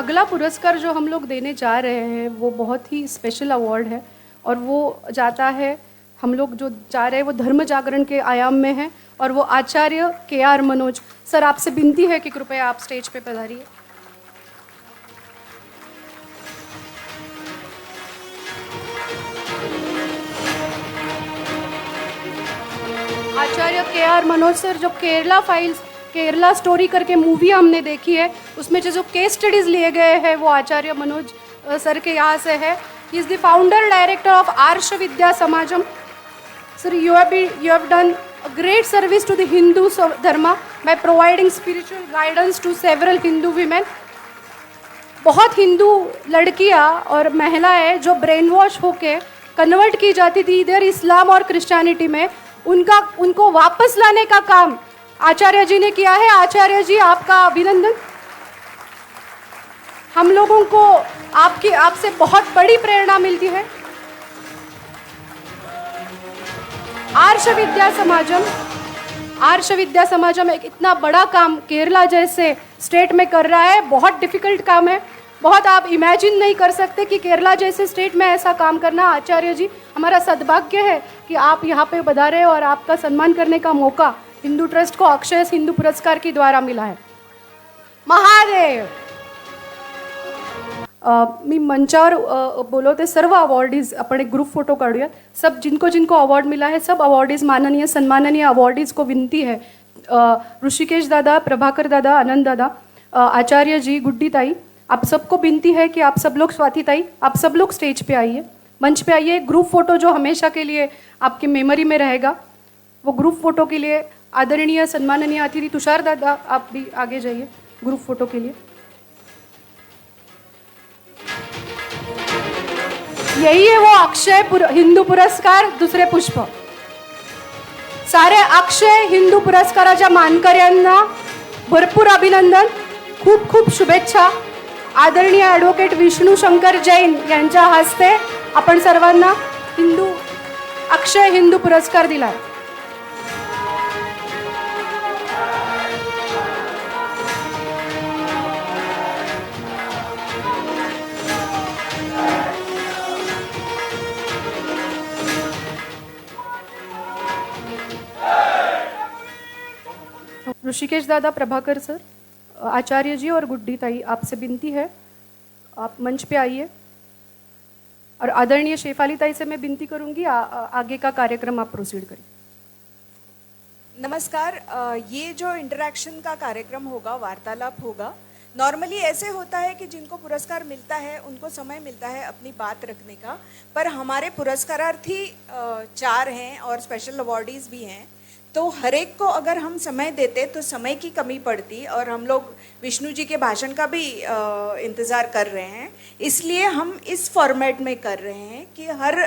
अगला पुरस्कार जो हम लोग देने जा रहे हैं वो बहुत ही स्पेशल अवार्ड है और वो जाता है, हम लोग जो जा रहे हैं वो धर्म जागरण के आयाम में है और वो आचार्य के.आर. मनोज सर, आपसे विनती है कि कृपया आप स्टेज पे पधारिए। आचार्य के.आर. मनोज सर, जो केरला फाइल्स, केरला स्टोरी करके मूवी हमने देखी है, उसमें जो केस स्टडीज लिए गए हैं वो आचार्य मनोज सर के यहाँ से है। He is the founder director of Arsha Vidya Samajam. Sir, you have done a great service to the Hindu dharma by providing spiritual guidance to several Hindu women. बहुत हिंदू लड़कियां और महिलाएं जो ब्रेन वॉश होके कन्वर्ट की जाती थी इधर इस्लाम और क्रिश्चियनिटी में, उनको वापस लाने का काम आचार्य जी ने किया है। आचार्य जी, आपका अभिनंदन। हम लोगों को आपसे बहुत बड़ी प्रेरणा मिलती है। आर्ष विद्या समाजम एक इतना बड़ा काम केरला जैसे स्टेट में कर रहा है। बहुत डिफिकल्ट काम है, बहुत आप इमेजिन नहीं कर सकते कि केरला जैसे स्टेट में ऐसा काम करना। आचार्य जी, हमारा सद्भाग्य है कि आप यहाँ पे पधारे और आपका सम्मान करने का मौका हिंदू ट्रस्ट को अक्षय हिंदू पुरस्कार के द्वारा मिला है। महादेव, मी मंचावर बोलवते सर्व अवॉर्डीज, आपण एक ग्रुप फोटो काढूया। सब जिनको अवॉर्ड मिला है, सब अवॉर्डीज, माननीय सन्माननीय अवॉर्डीज को विनती है, ऋषिकेश दादा, प्रभाकर दादा, आनंद दादा, आचार्य जी, गुड्डी ताई, आप सबको विनती है कि आप सब लोग, स्वाति ताई, आप सब लोग स्टेज पे आइए, मंच पे आइए। ग्रुप फोटो जो हमेशा के लिए आपकी मेमोरी में रहेगा, वो ग्रुप फोटो के लिए आदरणीय सन्माननीय अतिथि तुषार दादा, आप भी आगे जाइए ग्रुप फोटो के लिए। यही है वो अक्षय हिंदू पुरस्कार, दुसरे पुष्प। सारे अक्षय हिंदू पुरस्काराच्या मानकऱ्यांना भरपूर अभिनंदन, खूप खूप शुभेच्छा। आदरणीय ॲडव्होकेट विष्णू शंकर जैन यांच्या हस्ते आपण सर्वांना अक्षय हिंदू पुरस्कार दिलाय। ऋषिकेश दादा, प्रभाकर सर, आचार्य जी और गुड्डी ताई, आपसे विनती है आप मंच पे आइए। और आदरणीय शेफाली ताई से मैं विनती करूंगी आगे का कार्यक्रम आप प्रोसीड करिए। नमस्कार। ये जो इंटरेक्शन का कार्यक्रम होगा, वार्तालाप होगा, नॉर्मली ऐसे होता है कि जिनको पुरस्कार मिलता है उनको समय मिलता है अपनी बात रखने का, पर हमारे पुरस्कारार्थी 4 हैं और स्पेशल अवॉर्डीज भी हैं, तो हर एक को अगर हम समय देते तो समय की कमी पड़ती और हम लोग विष्णु जी के भाषण का भी इंतज़ार कर रहे हैं। इसलिए हम इस फॉर्मेट में कर रहे हैं कि हर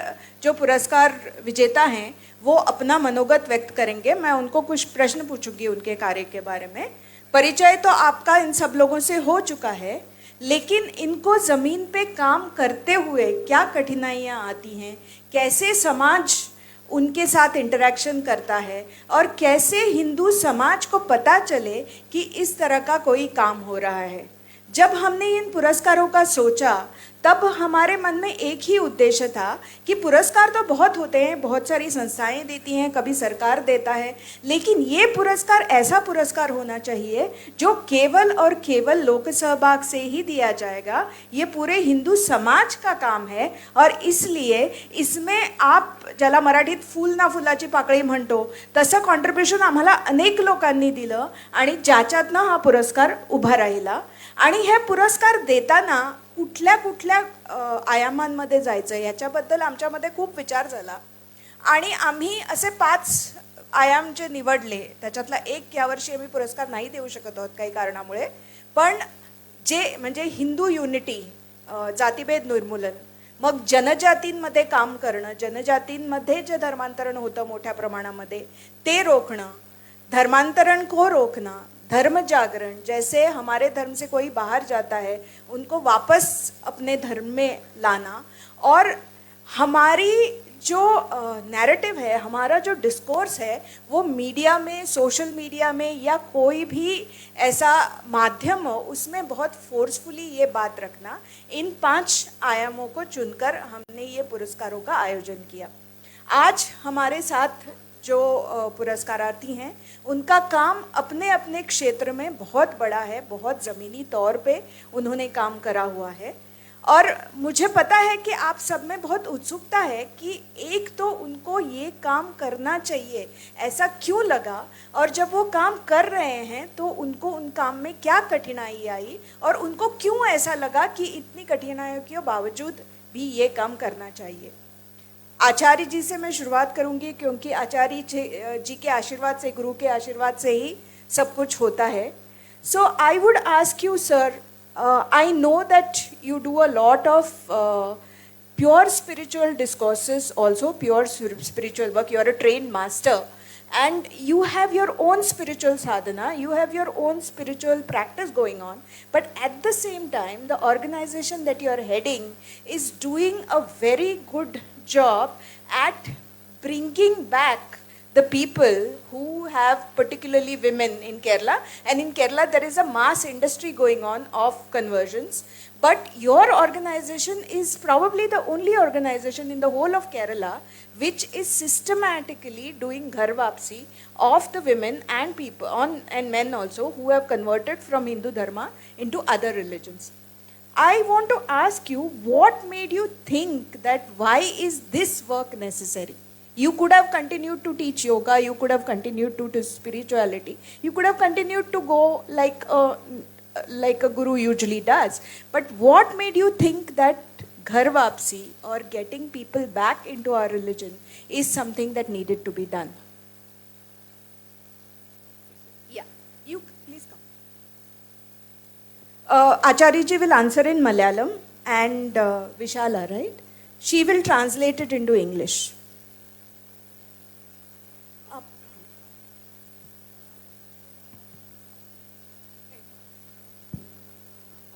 जो पुरस्कार विजेता हैं वो अपना मनोगत व्यक्त करेंगे। मैं उनको कुछ प्रश्न पूछूंगी उनके कार्य के बारे में। परिचय तो आपका इन सब लोगों से हो चुका है, लेकिन इनको ज़मीन पे काम करते हुए क्या कठिनाइयाँ आती हैं, कैसे समाज उनके साथ इंटरेक्शन करता है और कैसे हिंदू समाज को पता चले कि इस तरह का कोई काम हो रहा है। जब हमने इन पुरस्कारों का सोचा तब हमारे मन में एक ही उद्देश्य था कि पुरस्कार तो बहुत होते हैं, बहुत सारी संस्थाएं देती हैं, कभी सरकार देता है, लेकिन ये पुरस्कार ऐसा पुरस्कार होना चाहिए जो केवल और केवल लोक सहभाग से ही दिया जाएगा। ये पूरे हिंदू समाज का काम है और इसलिए इसमें आप ज्याला मराठीत फूल ना फुलाची पाकळी म्हणतो तसं कॉन्ट्रीब्युशन आम्हाला अनेक लोकांनी दिलं आणि ज्याच्यातनं हा पुरस्कार उभा राहिला। आणि हे पुरस्कार देताना कुठल्या कुठल्या आयामांमध्ये जायचं याच्याबद्दल आमच्यामध्ये खूप विचार झाला आणि आम्ही असे 5 आयाम जे निवडले, त्याच्यातला एक यावर्षी आम्ही पुरस्कार नाही देऊ शकत आहोत काही कारणामुळे, पण जे म्हणजे हिंदू युनिटी, जातीभेद निर्मूलन, मग जनजातींमध्ये काम करणं, जनजातींमध्ये जे धर्मांतरण होतं मोठ्या प्रमाणामध्ये ते रोखणं, धर्मांतरण को रोकना, धर्म जागरण, जैसे हमारे धर्म से कोई बाहर जाता है उनको वापस अपने धर्म में लाना, और हमारी जो नैरेटिव है, हमारा जो डिस्कोर्स है, वो मीडिया में, सोशल मीडिया में या कोई भी ऐसा माध्यम हो, उसमें बहुत फोर्सफुली ये बात रखना, इन 5 आयामों को चुनकर हमने ये पुरस्कारों का आयोजन किया। आज हमारे साथ जो पुरस्कारार्थी हैं, उनका काम अपने अपने क्षेत्र में बहुत बड़ा है, बहुत ज़मीनी तौर पे उन्होंने काम करा हुआ है। और मुझे पता है कि आप सब में बहुत उत्सुकता है कि एक तो उनको ये काम करना चाहिए, ऐसा क्यों लगा, और जब वो काम कर रहे हैं तो उनको उन काम में क्या कठिनाई आई, और उनको क्यों ऐसा लगा कि इतनी कठिनाइयों के बावजूद भी ये काम करना चाहिए। आचार्य जी से मैं शुरुआत करूंगी, क्योंकि आचार्य जी के आशीर्वाद से, गुरु के आशीर्वाद से ही सब कुछ होता है। So I would ask you sir, I know that you do a lot of pure spiritual discourses, also pure spiritual work. You are a trained master and you have your own spiritual sadhana, you have your own spiritual practice going on. But at the same time, the organization that you are heading is doing a very good job at bringing back the people who have, particularly women in Kerala, and in Kerala there is a mass industry going on of conversions, but your organization is probably the only organization in the whole of Kerala which is systematically doing ghar vapsi of the women and people and men also who have converted from Hindu dharma into other religions. I want to ask you, what made you think that why is this work necessary? You could have continued to teach yoga, you could have continued to spirituality, you could have continued to go like a guru usually does. But what made you think that ghar vapsi or getting people back into our religion is something that needed to be done? Yeah, you please come. Acharya ji will answer in Malayalam and Vishala, right? She will translate it into English.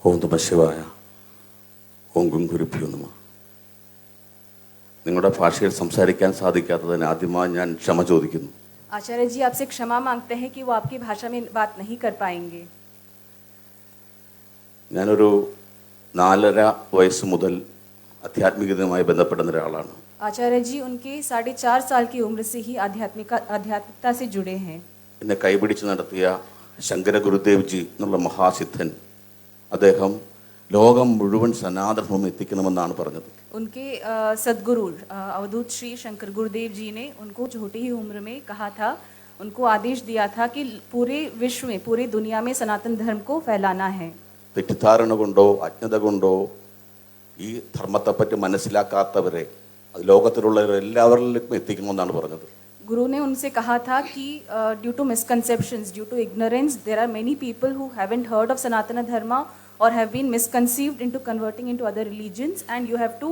ഓം നമഃ ശിവായ. ഓം ഗുരുഭ്യോ നമഃ. നിങ്ങളുടെ ഭാഷയിൽ സംസാരിക്കാൻ സാധിക്കാത്തതിന് ആദ്യമായി ഞാൻ ക്ഷമ ചോദിക്കുന്നു. आचार्य जी आपसे क्षमा मांगते हैं कि वो आपकी भाषा में बात नहीं कर पाएंगे. ഞാനൊരു 4.5 വയസ്സ് മുതൽ ആധ്യാത്മികതയുമായി ബന്ധപ്പെടുന്ന ഒരാളാണ്. आचार्य जी उनके 4.5 साल की उम्र से ही आध्यात्मिकता से जुड़े हैं. എന്നെ കൈപിടിച്ച് നടത്തിയ ശങ്കര ഗുരുദേവ് ജി എന്നുള്ള മഹാസിദ്ധൻ, അദ്ദേഹം ലോകം മുഴുവൻ സനാതനധർമ്മം എത്തിക്കണമെന്നാണ് പറഞ്ഞത്. उनके सदगुरु अवधूत श्री शंकर गुरुदेव जी ने उनको छोटी ही उम्र में कहा था, उनको आदेश दिया था कि पूरे विश्व में, पूरी दुनिया में सनातन धर्म को फैलाना है. തെറ്റിദ്ധാരണ കൊണ്ടോ അജ്ഞത കൊണ്ടോ ഈ ധർമ്മത്തെപ്പറ്റി മനസ്സിലാക്കാത്തവരെ അത് ലോകത്തിലുള്ള എല്ലാവരിലേക്കും എത്തിക്കണമെന്നാണ് പറഞ്ഞത്. गुरु ने उनसे कहा था कि due to misconceptions, due to ignorance, there are many people who haven't heard of Sanatana Dharma or have been misconceived into converting into other religions, and you have to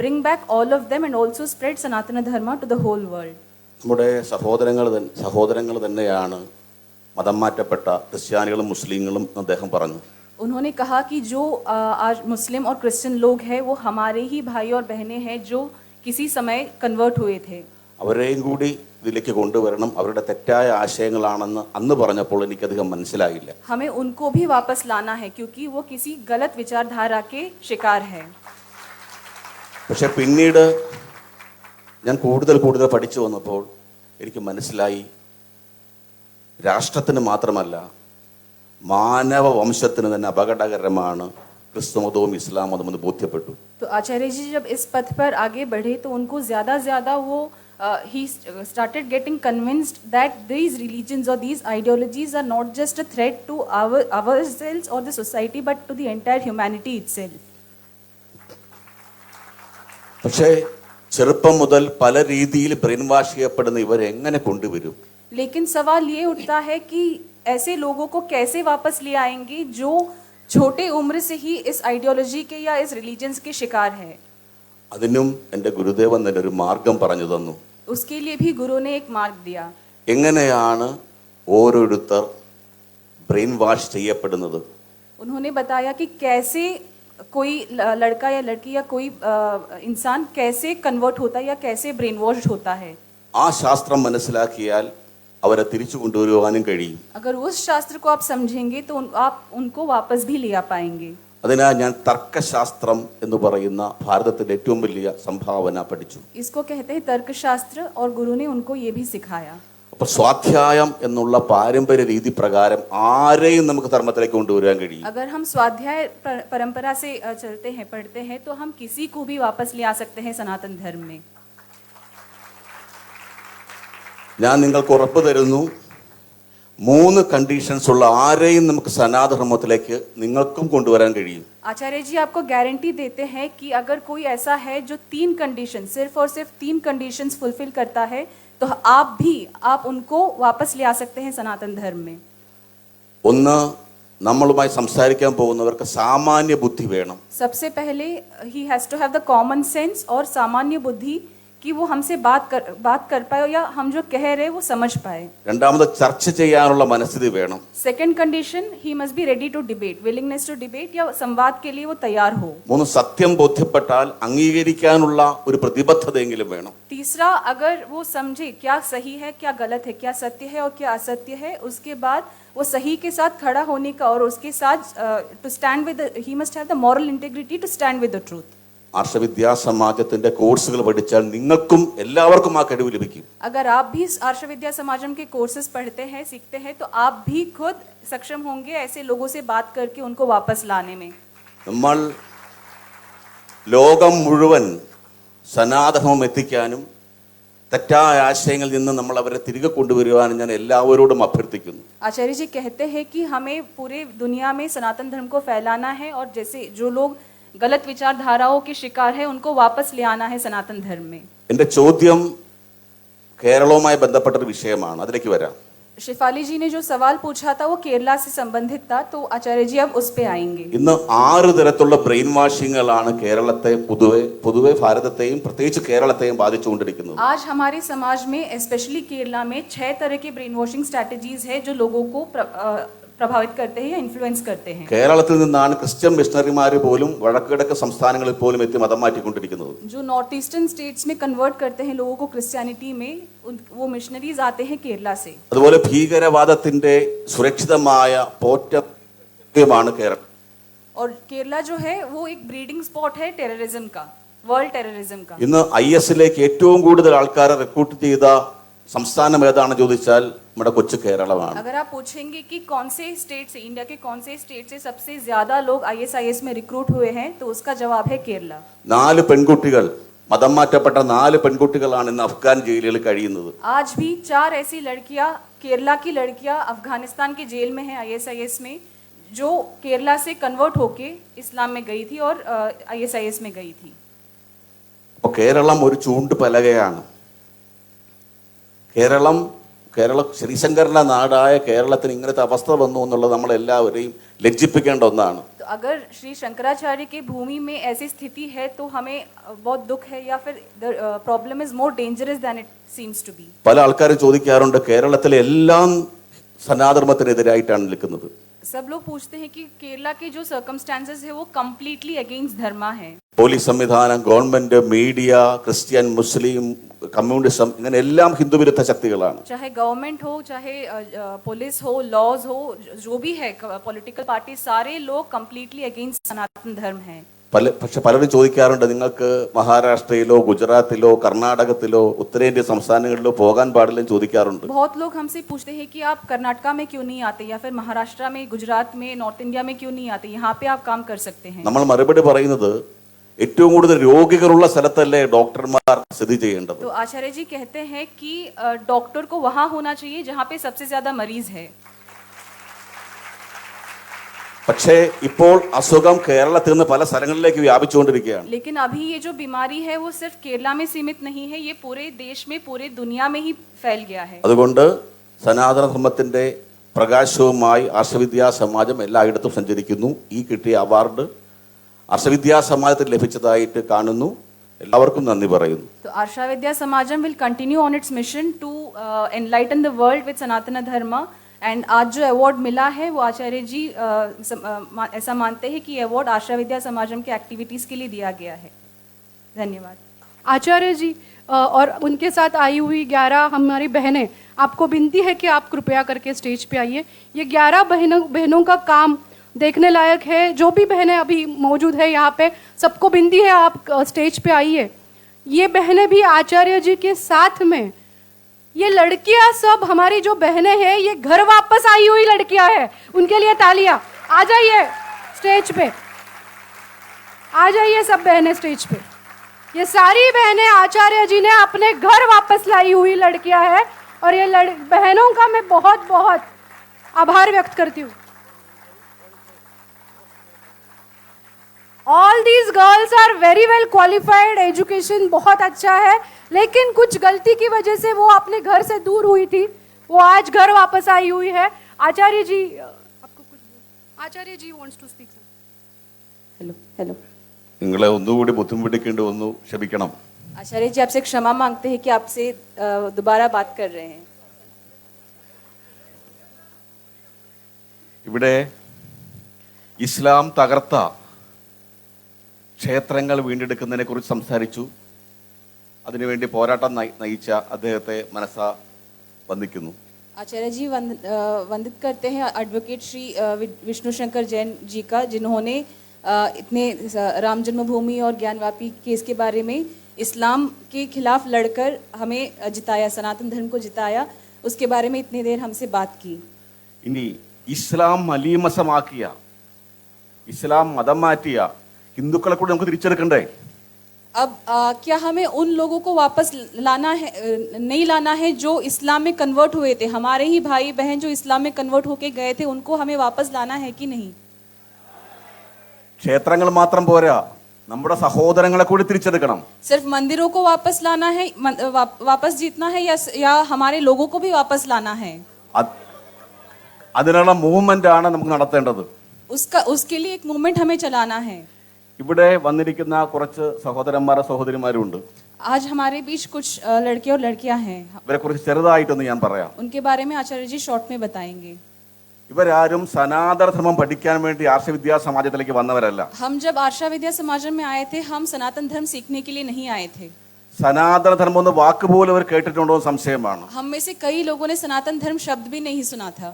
bring back all of them and also spread Sanatana Dharma to the whole world. നമ്മുടെ സഹോദരങ്ങൾ തന്നെയാണ് മതം മാറ്റപ്പെട്ട ക്രിസ്ത്യാനികളും മുസ്ലിങ്ങളും അദ്ദേഹം പറഞ്ഞു. उन्होंने कहा कि जो आज मुस्लिम और क्रिश्चियन लोग हैं वो हमारे ही भाई और बहनें हैं जो किसी समय कन्वर्ट हुए थे. അവരെയും കൂടി ഇതിലേക്ക് കൊണ്ടുവരണം, അവരുടെ തെറ്റായ ആശയങ്ങളാണെന്ന് അന്ന് പറഞ്ഞപ്പോൾ എനിക്കധികം മനസ്സിലായില്ല. हमें उनको भी वापस लाना है क्योंकि वो किसी गलत विचारधारा के शिकार है. പക്ഷെ പിന്നീട് ഞാൻ കൂടുതൽ പഠിച്ചു വന്നപ്പോൾ എനിക്ക് മനസ്സിലായി, രാഷ്ട്രത്തിന് മാത്രമല്ല മാനവ വംശത്തിന് തന്നെ അപകടകരമാണ് ക്രിസ്തുമതവും ഇസ്ലാം മതവും എന്ന് ബോധ്യപ്പെട്ടു. तो आचार्य जी जब इस पथ पर आगे बढ़े तो उनको ज़्यादा वो he started getting convinced that these religions or these ideologies are not just a threat to ourselves or the society but to the entire humanity itself. പക്ഷേ ചെറുപ്പം മുതൽ പല രീതിയിൽ ബ്രെയിൻ വാഷ് ചെയ്യപ്പെടുന്ന ഇവരെ എങ്ങനെ കൊണ്ടുവരും? लेकिन सवाल ये उठता है कि ऐसे लोगों को कैसे वापस ले आएंगे जो छोटे उम्र से ही इस आइडियोलॉजी के या इस रिलीजन्स के शिकार है. അതിനും എൻ്റെ ഗുരുദേവൻ തന്നെ ഒരു മാർഗം പറഞ്ഞു തന്നു. उसके लिए भी गुरु ने एक मार्ग दिया. എങ്ങനെയാണ് ഓരോരുത്തർ ബ്രെയിൻ വാഷ് ചെയ്യപ്പെടുന്നത്? उन्होंने बताया कि कैसे कोई लड़का या लड़की या कोई इंसान कैसे कन्वर्ट होता है या कैसे ब्रेन वॉश्ड होता है. ആ ശാസ്ത്രം മനസ്സിലാക്കിയാൽ അവരെ തിരിച്ചു കൊണ്ടുവരുവാനും കഴിയും. अगर उस शास्त्र को आप समझेंगे तो आप उनको वापस भी ले आ पाएंगे. അതിനാൽ ഞാൻ തർക്കശാസ്ത്രം എന്ന് പറയുന്ന ഭാരതത്തിലെ ഏറ്റവും വലിയ സംഭാവന പഠിച്ചു. इसको कहते हैं तर्कशास्त्र और गुरु ने उनको ये भी सिखाया. അപ്പോൾ സ്വാധ്യായം എന്നുള്ള പാരമ്പര്യ രീതി പ്രകാരം ആരെയും നമുക്ക് ധർമ്മത്തിലേക്ക് കൊണ്ടുവരാൻ കഴിയും. अगर हम स्वाध्याय परंपरा से चलते हैं पढ़ते हैं तो हम किसी को भी वापस ले आ सकते हैं सनातन धर्म में. ഞാൻ നിങ്ങൾക്ക് ഉറപ്പ് തരുന്നു, 3 കണ്ടീഷൻസ് ഉള്ള ആരെയും നമുക്ക് സനാതനധർമ്മത്തിലേക്ക് നിങ്ങൾക്കും കൊണ്ടുവരാൻ കഴിയും. आचार्य जी आपको गारंटी देते हैं कि अगर कोई ऐसा है जो 3 कंडीशन सिर्फ और सिर्फ 3 कंडीशंस फुलफिल करता है तो आप उनको वापस ले आ सकते हैं सनातन धर्म में. ഒന്ന്, നമ്മളുമായി സംസാരിക്കാൻ പോകുന്നവർക്ക് സാമാന്യ ബുദ്ധി വേണം. सबसे पहले he has to have the common sense और सामान्य बुद्धि कि वो हमसे बात कर पाए या हम जो कह रहे हैं वो समझ पाए. രണ്ടാമത്, ചർച്ച ചെയ്യാനുള്ള മനസ്ഥിതി വേണം. Second condition he must be ready to debate, willingness to debate या संवाद के लिए वो तैयार हो. 3, സത്യം ബോധ്യപ്പെട്ടാൽ അംഗീകരിക്കാനുള്ള ഒരു പ്രതിബദ്ധതയെങ്കിലും വേണം. तीसरा, अगर वो समझे क्या सही है क्या गलत है, क्या सत्य है और क्या असत्य है, उसके बाद वो सही के साथ खड़ा होने का और उसके साथ to stand with he must have the moral integrity to stand with the truth. Arshavidya സമാജത്തിന്റെ കോഴ്സുകൾ പഠിച്ചാൽ നിങ്ങൾക്കും എല്ലാവർക്കും ആ കഴിവ് ലഭിക്കും. अगर आप भी आर्ष विद्या समाजम के कोर्सेज पढ़ते हैं सीखते हैं तो आप भी खुद सक्षम होंगे ऐसे लोगों से बात करके उनको वापस लाने में. നമ്മൾ ലോകം മുഴുവൻ സനാതനം എത്തിക്കാനും തെറ്റായ ആശയങ്ങളിൽ നിന്ന് നമ്മൾ അവരെ തിരികെ കൊണ്ടുവരുവാനും ഞാൻ എല്ലാവരോടും അഭ്യർത്ഥിക്കുന്നു. आचार्य जी कहते हैं कि हमें पूरे दुनिया में सनातन धर्म को फैलाना है और जैसे जो लोग गलत विचारधाराओं के शिकार है उनको वापस ले आना है सनातन धर्म में. എൻ്റെ ചോദ്യം കേരളവുമായി ബന്ധപ്പെട്ടൊരു വിഷയമാണ്, അതിലേക്ക് വരാം. शिफाली जी ने जो सवाल पूछा था वो केरला से संबंधित था, तो आचार्य जी अब उस पे आएंगे. ഇന്ന് 6 തരത്തിലുള്ള ബ്രെയിൻ വാഷിങ്ങുകളാണ് കേരളത്തെ പൊതുവെ ഭാരതത്തെയും പ്രത്യേകിച്ച് കേരളത്തെയും ബാധിച്ചുകൊണ്ടിരിക്കുന്നത്. आज हमारे समाज में स्पेशली केरला में 6 तरह के ब्रेन वॉशिंग स्ट्रैटेजीज है जो लोगों को प्रभावित करते हैं या इन्फ्लुएंस करते हैं. കേരളത്തിൽ നിന്നാണ് ക്രിസ്ത്യൻ മിഷണറിമാർ പോലും വടക്കുകിഴക്ക് സംസ്ഥാനങ്ങളിൽ പോലും എത്തി മതം മാറ്റിക്കൊണ്ടിരിക്കുന്നത്. जो नॉर्थ ईस्टर्न स्टेट्स में कन्वर्ट करते हैं लोगों को क्रिश्चियनिटी में, वो मिशनरीज आते हैं केरला से. അതുപോലെ ഭീകരവാദത്തിന്റെ സുരക്ഷിതമായ പോറ്റമാണ് കേരളം. और केरला जो है वो एक ब्रीडिंग स्पॉट है टेररिज्म का, वर्ल्ड टेररिज्म का. ഇന്ന് IS-ലേക്ക് ഏറ്റവും കൂടുതൽ ആൾക്കാരെ റിക്രൂട്ട് ചെയ്ത സംസ്ഥാനം ഏതാണെന്ന് ചോദിച്ചാൽ നമ്മുടെ കൊച്ചു കേരളമാണ്. अगर आप पूछेंगे कि कौन से स्टेट से, इंडिया के कौन से स्टेट से सबसे ज्यादा लोग ISIS में रिक्रूट हुए हैं, तो उसका जवाब है केरला. 4 പെൺകുട്ടികൾ, മതം മാറ്റപ്പെട്ട 4 പെൺകുട്ടികളാണ് ഇന്ന് അഫ്ഗാൻ ജയിലുകളിൽ കഴിയുന്നത്. आज भी 4 ऐसी लड़कियां, केरला की लड़कियां अफगानिस्तान के जेल में हैं ISIS में, जो केरला से कन्वर्ट होके इस्लाम में गई थी और ISIS में गई थी. അപ്പോൾ കേരളം ഒരു ചൂണ്ട് പലകയാണ്. കേരള ശ്രീശങ്കരന്റെ നാടായ കേരളത്തിന് ഇങ്ങനത്തെ അവസ്ഥ വന്നു എന്നുള്ളത് നമ്മളെല്ലാവരെയും ലജ്ജിപ്പിക്കേണ്ട ഒന്നാണ്. तो अगर श्री शंकराचार्य की भूमि में ऐसी स्थिति है तो हमें बहुत दुख है या फिर problem is more dangerous than it seems to be. പല ആൾക്കാരും ചോദിക്കാറുണ്ട്, കേരളത്തിലെ എല്ലാം സനാതനത്തിനെതിരായിട്ടാണ് നിൽക്കുന്നത്. सब लोग पूछते हैं कि केरला के जो सर्कमस्टेंसेस है वो कंप्लीटली अगेंस्ट धर्मा है. പോലീസ് സംവിധാനം, ഗവൺമെന്റ്, മീഡിയ, ക്രിസ്ത്യൻ, മുസ്ലിം, കമ്മ്യൂണിസം, ഇങ്ങനെ എല്ലാം ഹിന്ദുവിരുദ്ധ ശക്തികളാണ്. चाहे गवर्नमेंट हो, चाहे पुलिस हो, लॉज हो, जो भी है पॉलिटिकल पार्टी, सारे लोग कंप्लीटली अगेंस्ट सनातन धर्म है. പക്ഷെ പലരും ചോദിക്കാറുണ്ട്, നിങ്ങൾക്ക് മഹാരാഷ്ട്രയിലോ ഗുജറാത്തിലോ കർണാടകത്തിലോ ഉത്തരേന്ത്യ സംസ്ഥാനങ്ങളിലോ പോകാൻ പാടില്ലെന്ന് ചോദിക്കാറുണ്ട്. बहुत लोग हमसे पूछते हैं कि आप कर्नाटका में क्यों नहीं आते या फिर महाराष्ट्र में, गुजरात में, नॉर्थ इंडिया में क्यों नहीं आते, यहाँ पे आप काम कर सकते हैं. നമ്മൾ മറുപടി പറയുന്നത്, ഏറ്റവും കൂടുതൽ രോഗികളുള്ള സ്ഥലത്തല്ലേ ഡോക്ടർമാർ സ്ഥിതി ചെയ്യേണ്ടത്. तो आचार्य जी कहते हैं कि डॉक्टर को वहाँ होना चाहिए जहाँ पे सबसे ज्यादा मरीज है. പക്ഷേ ഇപ്പോൾ അസുഖം കേരളത്തിൽ നിന്ന് പല സ്ഥലങ്ങളിലേക്ക് വ്യാപിച്ചുകൊണ്ടിരിക്കുകയാണ്. लेकिन अभी ये जो बीमारी है वो सिर्फ केरला में सीमित नहीं है, ये पूरे देश में, पूरे दुनिया में ही फैल गया है. അതുകൊണ്ട് സനാതനധർമ്മത്തിന്റെ പ്രകാശവുമായി ആർഷവിദ്യാ സമാജം എല്ലായിടത്തും സഞ്ചരിക്കുന്നു. ഈ കിട്ടിയ അവാർഡ് ആർഷവിദ്യാ സമാജത്തിന് ലഭിച്ചതായിട്ട് കാണുന്നു. എല്ലാവർക്കും നന്ദി പറയുന്നു. तो आर्षा विद्या Samaj will continue on its mission to enlighten the world with Sanatana Dharma and आज जो अवार्ड मिला है वो आचार्य जी ऐसा मानते हैं कि ये अवार्ड आशा विद्या समाजम के एक्टिविटीज़ के लिए दिया गया है। धन्यवाद। आचार्य जी और उनके साथ आई हुई 11 हमारी बहनें, आपको विनती है कि आप कृपया करके स्टेज पे आइए। ये 11 बहनों का काम देखने लायक है। जो भी बहनें अभी मौजूद है यहाँ पे, सबको विनती है आप स्टेज पे आइए। ये बहनें भी आचार्य जी के साथ में, ये लड़कियां सब हमारी जो बहनें हैं ये घर वापस आई हुई लड़कियां हैं, उनके लिए तालियां। आ जाइए स्टेज पे, आ जाइए सब बहनें स्टेज पे। ये सारी बहनें आचार्य जी ने अपने घर वापस लाई हुई लड़कियां हैं और ये बहनों का मैं बहुत बहुत आभार व्यक्त करती हूँ। All these girls are very well qualified, education बहुत अच्छा है, लेकिन कुछ गलती की वजह से वो अपने घर से दूर हुई थी, वो आज घर वापस आई हुई है। आचार्य जी आपको कुछ Acharya ji wants to speak. Hello hello. നിങ്ങളെ ഒന്നുകൂടി ബുദ്ധിമുട്ടിക്കേണ്ടി വന്നു, ക്ഷമിക്കണം. आचार्य जी आपसे क्षमा मांगते हैं कि आपसे दोबारा बात कर रहे हैं। ഇവിടെ ഇസ്ലാം തകർത്ത ക്ഷേത്രങ്ങൾ വീണ്ടെടുക്കുന്നതിനെ കുറിച്ച് സംസാരിച്ചു. അതിനുവേണ്ടി പോരാട്ടം നയിച്ച അദ്ദേഹത്തെ മനസ്സാ വന്ദിക്കുന്നു. आचार्य जी वंदित करते हैं एडवोकेट श्री विष्णु शंकर जैन जी का, जिन्होंने इतने राम जन्मभूमि और ज्ञानवापी केस के बारे में इस्लाम के खिलाफ लड़कर हमें जिताया, सनातन धर्म को जिताया, उसके बारे में इतनी देर हमसे बात की। ഇനി ഇസ്ലാം മലീമസമാക്കിയ, ഇസ്ലാം മതം മാറ്റിയ ഹിന്ദുക്കളെ കൂടി നമുക്ക് തിരിച്ചെടുക്കണ്ടേ? अब क्या हमें उन लोगों को वापस लाना है, नहीं लाना है जो इस्लाम में कन्वर्ट हुए थे? हमारे ही भाई बहन जो इस्लाम में कन्वर्ट होके गए थे, उनको हमें वापस लाना है कि नहीं? ക്ഷേത്രങ്ങൾ മാത്രം പോരാ, നമ്മുടെ സഹോദരങ്ങളെ കൂടി തിരിച്ചെടുക്കണം. सिर्फ मंदिरों को वापस लाना है, वापस जीतना है, या हमारे लोगों को भी वापस लाना है? അതിനുള്ള മൂവ്മെന്റ് ആണ് നമുക്ക് നടത്തേണ്ടത്. उसके लिए एक मूवमेंट हमें चलाना है। ഇവിടെ വന്നിരിക്കുന്ന കുറച്ച് സഹോദരന്മാരും സഹോദരിമാരുണ്ട്. आज हमारे बीच कुछ लड़के और लड़कियां हैं, ഇവരെ കുറിച്ച് ചെറുതായിട്ടൊന്ന് ഞാൻ പറയാം. उनके बारे में आचार्य जी शॉर्ट में बताएंगे। ഇവരാരും സനാതനധർമ്മം പഠിക്കാൻ വേണ്ടി ആർഷവിദ്യാ സമാജത്തിലേക്ക് വന്നവരല്ല. हम जब आशा विद्या समाजम में आए थे, हम सनातन धर्म सीखने के लिए नहीं आए थे। സനാതനധർമ്മം എന്ന വാക്ക് പോലും അവർ കേട്ടിട്ടുണ്ടോ എന്ന് സംശയമാണ്. हम में से कई लोगों ने सनातन धर्म शब्द भी नहीं सुना था।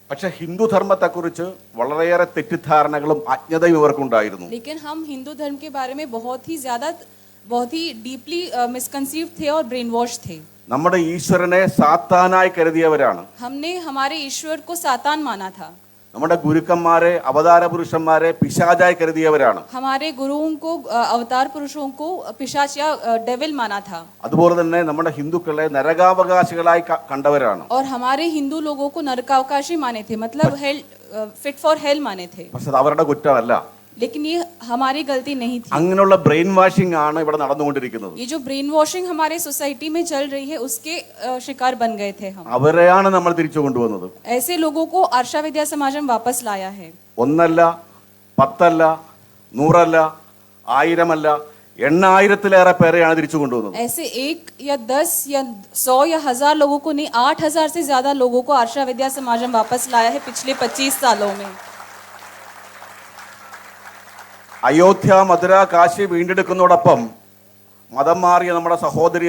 പക്ഷെ ഹിന്ദു ധർമ്മത്തെക്കുറിച്ച് വളരെയേറെ തെറ്റിദ്ധാരണകളും അജ്ഞതയും ഇവർക്കുണ്ടായിരുന്നു. लेकिन हम हिंदू धर्म के बारे में बहुत ही डीपली मिसकंसीव थे और ब्रेन वॉश थे। നമ്മുടെ ഈശ്വരനെ സാത്താനായി കരുതിയവരാണ്. हमने हमारे ईश्वर को सातान माना था। നമ്മുടെ ഗുരുക്കന്മാരെ അവതാര പുരുഷന്മാരെ പിശാചായി കരുതിയവരാണ്. हमारे गुरुओं को अवतार पुरुषों को पिशाच या डेविल माना था। അതുപോലെ തന്നെ നമ്മുടെ ഹിന്ദുക്കളെ നരകാവകാശികളായി കണ്ടവരാണ്. और हमारे हिंदू लोगों को नरकावकाशी माने थे, मतलब हेल, फिट फॉर हेल माने थे। പക്ഷെ അത് അവരുടെ കുറ്റമല്ല. लेकिन ये हमारी गलती नहीं थी। അങ്ങനെയുള്ള ബ്രെയിൻ വാഷിംഗ് ആണ് ഇവിടെ നടന്നുകൊണ്ടിരിക്കുന്നത്. ये जो ब्रेन वॉशिंग हमारे सोसाइटी में चल रही है, उसके शिकार बन गए थे हम। അവരെയാണ് നമ്മൾ തിരിച്ചു കൊണ്ടുവന്നത്. ऐसे लोगों को आशा विद्या समाजम वापस लाया है। ഒന്നല്ല, പത്തല്ല, നൂറല്ല, ആയിരമല്ല, 8,000-ലേറെ പേരെയാണ് തിരിച്ചു കൊണ്ടുവന്നത്. ऐसे 1 या 10 या 100 या 1000 लोगों को नहीं, 8,000 से ज्यादा लोगों को आशा विद्या समाजम वापस लाया है पिछले 25 सालों में। അയോധ്യ, മധുര, കാശി വീണ്ടെടുക്കുന്നതോടൊപ്പം മതം മാറിയ നമ്മുടെ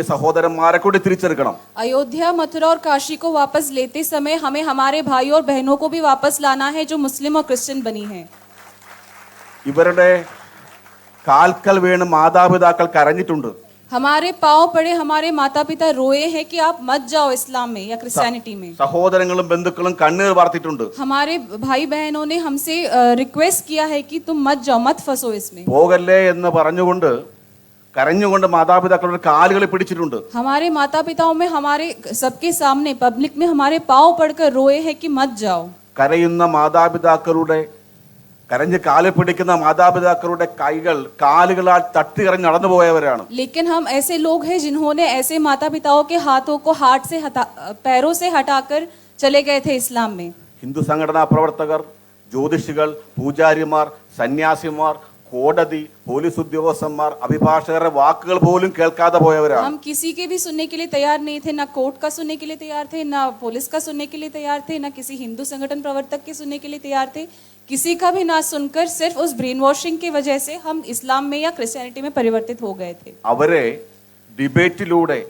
സഹോദരന്മാരെ കൂടി തിരിച്ചെടുക്കണം. अयोध्या, मथुरा और काशी को वापस लेते समय हमें हमारे भाई और बहनों को भी वापस लाना है जो मुस्लिम और क्रिश्चियन बनी हैं। ഇവരുടെ കാൽക്കൽ വീണ് മാതാപിതാക്കൾ കരഞ്ഞിട്ടുണ്ട്. हमारे पांव पड़े हमारे माता पिता रोए हैं कि आप मत जाओ इस्लाम में या क्रिश्चियनिटी में। സഹോദരങ്ങളും ബന്ധുക്കളും കണ്ണീർ വാർത്തിട്ടുണ്ട്. हमारे भाई बहनों ने हमसे रिक्वेस्ट किया है कि तुम मत जाओ, मत फंसो इसमें। പോകല്ലേ എന്ന് പറഞ്ഞുകൊണ്ട് കരഞ്ഞുകൊണ്ട് മാതാപിതാക്കളുടെ കാലുകളിൽ പിടിച്ചിട്ടുണ്ട്. हमारे माता पिताओं में हमारे सबके सामने पब्लिक में हमारे पांव पड़कर रोए हैं कि मत जाओ। കരയുന്ന മാതാപിതാക്കളുടെ, കരഞ്ഞ് കാലിൽ പിടിക്കുന്ന മാതാപിതാക്കളുടെ കാലുകളാൽ തട്ടിയിറങ്ങി നടന്നു പോയവരാണ്. लेकिन हम ऐसे लोग हैं जिन्होंने ऐसे माता पिताओं के हाथों को पैरों से हटाकर चले गए थे इस्लाम में। ഹിന്ദു സംഘടനാ പ്രവർത്തകർ, ജ്യോതിഷികൾ, പൂജാരിമാർ, സന്യാസിമാർ, കോടതി, പോലീസ് ഉദ്യോഗസ്ഥന്മാർ, അഭിഭാഷകരുടെ വാക്കുകൾ പോലും കേൾക്കാതെ പോയവരാണ്. हम किसी के भी सुनने के लिए तैयार नहीं थे, ना कोर्ट का सुनने के लिए तैयार थे, ना पुलिस का सुनने के लिए तैयार थे, ना किसी हिंदू संगठन प्रवर्तक के सुनने के लिए तैयार थे. किसी का भी ना सुनकर सिर्फ उस ब्रेन वॉशिंग की वजह से हम इस्लाम में या क्रिश्चियनिटी में परिवर्तित हो गए थे. അവരെ ഡിബേറ്റിലൂടെ,